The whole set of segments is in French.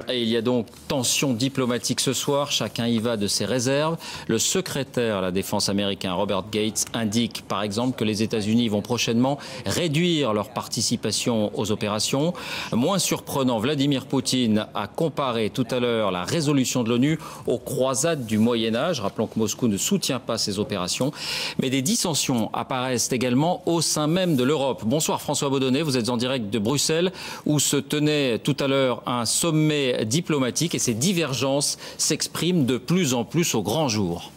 Et il y a donc tension diplomatique ce soir, chacun y va de ses réserves. Le secrétaire à la défense américain Robert Gates indique par exemple que les États-Unis vont prochainement réduire leur participation aux opérations. Moins surprenant, Vladimir Poutine a comparé tout à l'heure la résolution de l'ONU aux croisades du Moyen-Âge. Rappelons que Moscou ne soutient pas ces opérations. Mais des dissensions apparaissent également au sein même de l'Europe. Bonsoir François Baudonnet, vous êtes en direct de Bruxelles où se tenait tout à l'heure un sommet diplomatique et ces divergences s'expriment de plus en plus au grand jour.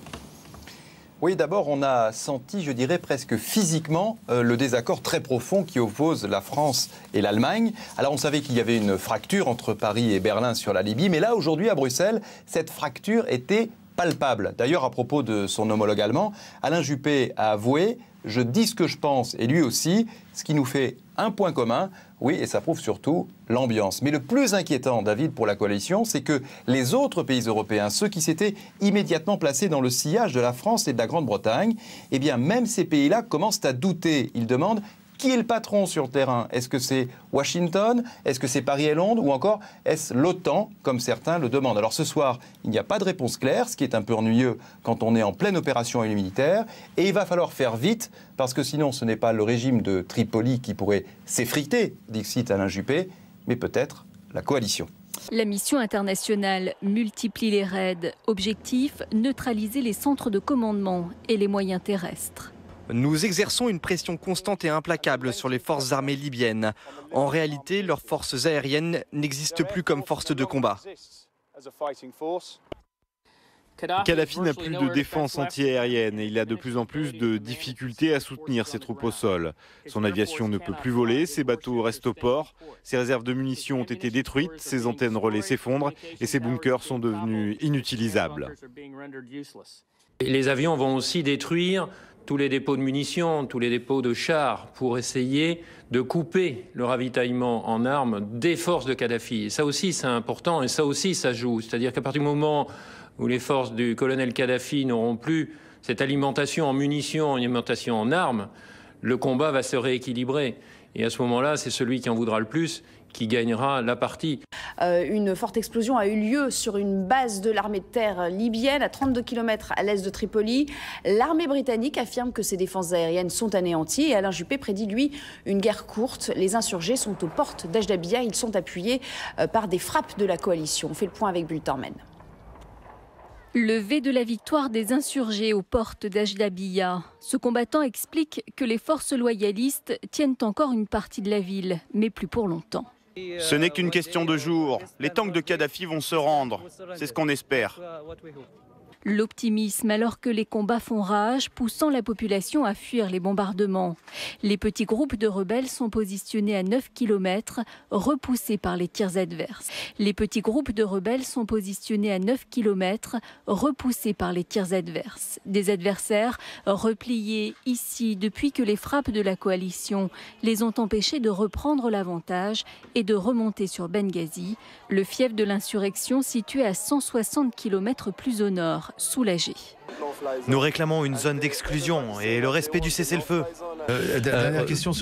Oui, d'abord, on a senti, je dirais, presque physiquement le désaccord très profond qui oppose la France et l'Allemagne. Alors, on savait qu'il y avait une fracture entre Paris et Berlin sur la Libye, mais là, aujourd'hui, à Bruxelles, cette fracture était palpable. D'ailleurs, à propos de son homologue allemand, Alain Juppé a avoué « Je dis ce que je pense » et lui aussi, ce qui nous fait un point commun. Oui, et ça prouve surtout l'ambiance. Mais le plus inquiétant, David, pour la coalition, c'est que les autres pays européens, ceux qui s'étaient immédiatement placés dans le sillage de la France et de la Grande-Bretagne, eh bien, même ces pays-là commencent à douter. Ils demandent qui est le patron sur le terrain. Est-ce que c'est Washington? Est-ce que c'est Paris et Londres? Ou encore, est-ce l'OTAN, comme certains le demandent? Alors ce soir, il n'y a pas de réponse claire, ce qui est un peu ennuyeux quand on est en pleine opération militaire. Et il va falloir faire vite, parce que sinon ce n'est pas le régime de Tripoli qui pourrait s'effriter, dit Alain Juppé, mais peut-être la coalition. La mission internationale multiplie les raids. Objectif, neutraliser les centres de commandement et les moyens terrestres. Nous exerçons une pression constante et implacable sur les forces armées libyennes. En réalité, leurs forces aériennes n'existent plus comme forces de combat. Kadhafi n'a plus de défense antiaérienne et il a de plus en plus de difficultés à soutenir ses troupes au sol. Son aviation ne peut plus voler, ses bateaux restent au port, ses réserves de munitions ont été détruites, ses antennes relais s'effondrent et ses bunkers sont devenus inutilisables. Les avions vont aussi détruire tous les dépôts de munitions, tous les dépôts de chars pour essayer de couper le ravitaillement en armes des forces de Kadhafi. Et ça aussi, c'est important et ça aussi, ça joue. C'est-à-dire qu'à partir du moment où les forces du colonel Kadhafi n'auront plus cette alimentation en munitions, une alimentation en armes, le combat va se rééquilibrer. Et à ce moment-là, c'est celui qui en voudra le plus qui gagnera la partie. Une forte explosion a eu lieu sur une base de l'armée de terre libyenne à 32 km à l'est de Tripoli. L'armée britannique affirme que ses défenses aériennes sont anéanties et Alain Juppé prédit, lui, une guerre courte. Les insurgés sont aux portes d'Ajdabia. Ils sont appuyés par des frappes de la coalition. On fait le point avec Bultormen. Levé de la victoire des insurgés aux portes d'Ajdabia. Ce combattant explique que les forces loyalistes tiennent encore une partie de la ville, mais plus pour longtemps. Ce n'est qu'une question de jours. Les tanks de Kadhafi vont se rendre. C'est ce qu'on espère. L'optimisme alors que les combats font rage, poussant la population à fuir les bombardements. Les petits groupes de rebelles sont positionnés à 9 km, repoussés par les tirs adverses. Les petits groupes de rebelles sont positionnés à 9 km, repoussés par les tirs adverses. Des adversaires repliés ici depuis que les frappes de la coalition les ont empêchés de reprendre l'avantage et de remonter sur Benghazi, le fief de l'insurrection situé à 160 km plus au nord. Soulagé. Nous réclamons une zone d'exclusion et le respect du cessez-le-feu. Dernière question,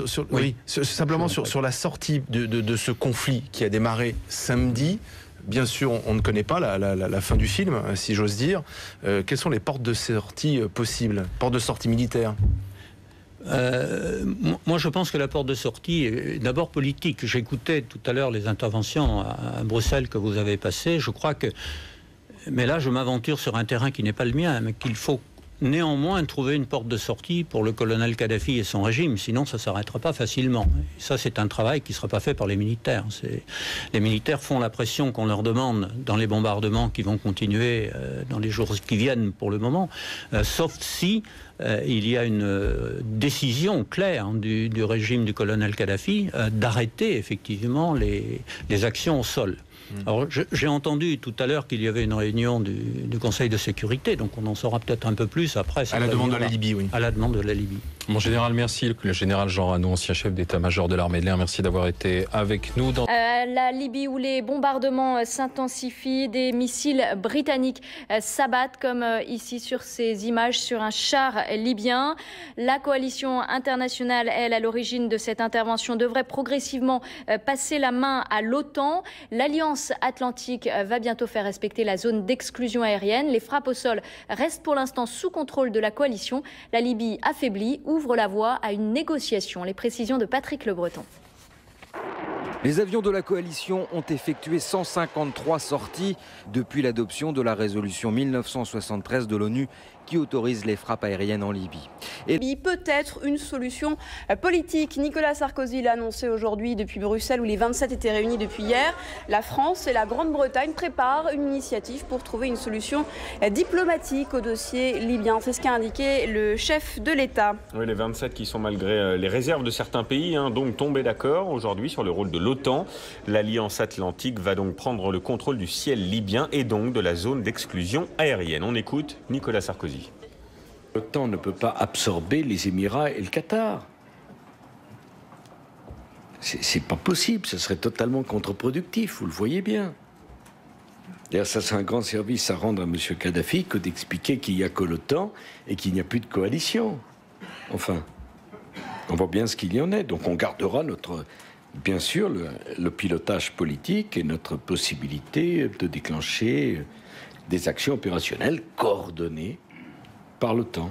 simplement sur la sortie de ce conflit qui a démarré samedi. Bien sûr, on ne connaît pas la fin du film, si j'ose dire. Quelles sont les portes de sortie possibles, portes de sortie militaires? Moi, je pense que la porte de sortie est d'abord politique. J'écoutais tout à l'heure les interventions à Bruxelles que vous avez passées. Je crois que... Mais là, je m'aventure sur un terrain qui n'est pas le mien, mais qu'il faut néanmoins trouver une porte de sortie pour le colonel Kadhafi et son régime, sinon ça ne s'arrêtera pas facilement. Et ça, c'est un travail qui ne sera pas fait par les militaires. Les militaires font la pression qu'on leur demande dans les bombardements qui vont continuer dans les jours qui viennent pour le moment, sauf si il y a une décision claire du régime du colonel Kadhafi d'arrêter effectivement les actions au sol. Alors, j'ai entendu tout à l'heure qu'il y avait une réunion du Conseil de sécurité, donc on en saura peut-être un peu plus après. À la demande de la Libye, oui. À la demande de la Libye. Mon général, merci. Le général Jean Rano, ancien chef d'état-major de l'armée de l'air, merci d'avoir été avec nous. La Libye où les bombardements s'intensifient, des missiles britanniques s'abattent comme ici sur ces images sur un char libyen. La coalition internationale, elle, à l'origine de cette intervention, devrait progressivement passer la main à l'OTAN. L'alliance l'Alliance Atlantique va bientôt faire respecter la zone d'exclusion aérienne. Les frappes au sol restent pour l'instant sous contrôle de la coalition. La Libye affaiblie ouvre la voie à une négociation. Les précisions de Patrick Le Breton. Les avions de la coalition ont effectué 153 sorties depuis l'adoption de la résolution 1973 de l'ONU qui autorise les frappes aériennes en Libye. Et peut-être une solution politique. Nicolas Sarkozy l'a annoncé aujourd'hui depuis Bruxelles où les 27 étaient réunis depuis hier. La France et la Grande-Bretagne préparent une initiative pour trouver une solution diplomatique au dossier libyen. C'est ce qu'a indiqué le chef de l'État. Oui, les 27 qui sont malgré les réserves de certains pays, donc tombés d'accord aujourd'hui sur le rôle de l'OTAN. L'Alliance Atlantique va donc prendre le contrôle du ciel libyen et donc de la zone d'exclusion aérienne. On écoute Nicolas Sarkozy. L'OTAN ne peut pas absorber les Émirats et le Qatar. C'est pas possible, ce serait totalement contre-productif, vous le voyez bien. D'ailleurs, ça c'est un grand service à rendre à M. Kadhafi que d'expliquer qu'il n'y a que l'OTAN et qu'il n'y a plus de coalition. Enfin, on voit bien ce qu'il y en est, donc on gardera bien sûr le pilotage politique et notre possibilité de déclencher des actions opérationnelles coordonnées par l'OTAN.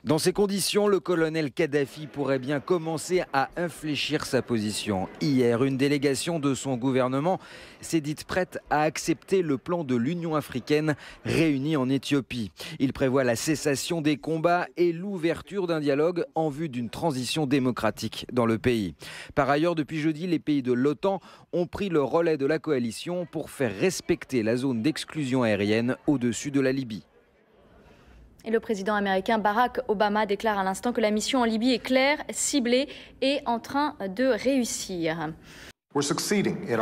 Dans ces conditions, le colonel Kadhafi pourrait bien commencer à infléchir sa position. Hier, une délégation de son gouvernement s'est dite prête à accepter le plan de l'Union africaine réunie en Éthiopie. Il prévoit la cessation des combats et l'ouverture d'un dialogue en vue d'une transition démocratique dans le pays. Par ailleurs, depuis jeudi, les pays de l'OTAN ont pris le relais de la coalition pour faire respecter la zone d'exclusion aérienne au-dessus de la Libye. Et le président américain Barack Obama déclare à l'instant que la mission en Libye est claire, ciblée et en train de réussir.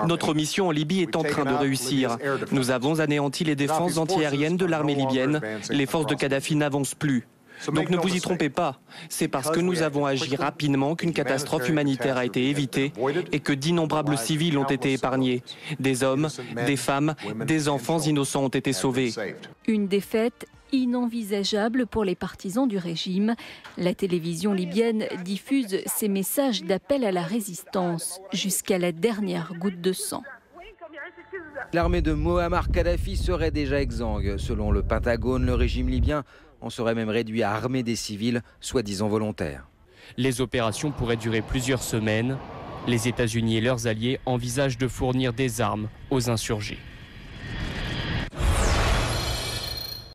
Notre mission en Libye est en train de réussir. Nous avons anéanti les défenses antiaériennes de l'armée libyenne. Les forces de Kadhafi n'avancent plus. Donc ne vous y trompez pas. C'est parce que nous avons agi rapidement qu'une catastrophe humanitaire a été évitée et que d'innombrables civils ont été épargnés. Des hommes, des femmes, des enfants innocents ont été sauvés. Une défaite inenvisageable pour les partisans du régime. La télévision libyenne diffuse ses messages d'appel à la résistance jusqu'à la dernière goutte de sang. L'armée de Moammar Kadhafi serait déjà exsangue. Selon le Pentagone, le régime libyen en serait même réduit à armer des civils, soi-disant volontaires. Les opérations pourraient durer plusieurs semaines. Les États-Unis et leurs alliés envisagent de fournir des armes aux insurgés.